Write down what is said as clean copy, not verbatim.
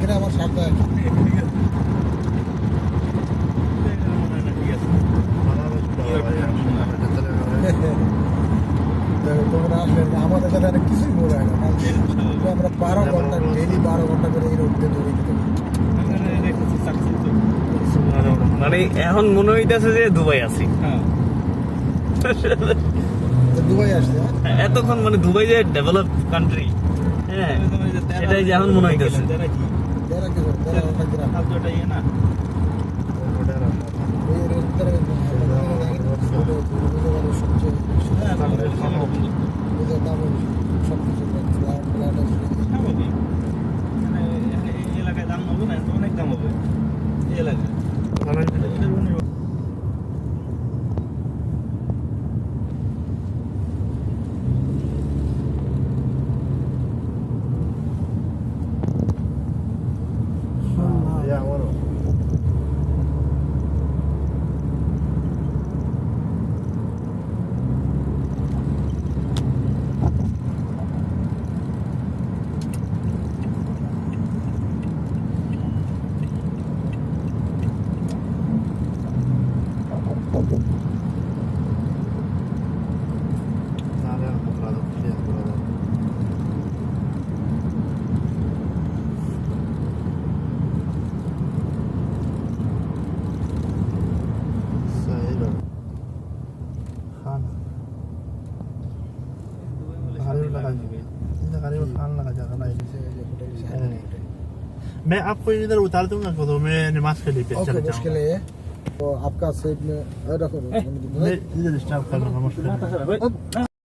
গ্রামের সাথে তোমরা আসলে আমাদের সাথে অনেক কিছুই মনে হয় না আমরা 12 ঘন্টা ডেলি 12 ঘন্টা করে এই রোদে দৌড়ে দিতে মানে এখন মনে হইতেছে যে দুবাই আছি। দুবাই আসছে এতক্ষণ মানে দুবাই যে ডেভেলপ কান্ট্রি, হ্যাঁ সেটাই যে এখন মনে হইতেছে। এলাকায় দাম হবে না, অনেক দাম হবে এই এলাকায়। मैं आपको इधर उतार दूंगा तो मैं नमाज के लिए चले मुश्किल है तो आपका सेट में रखो मैं इधर स्टार्ट कर लूंगा मुश्किल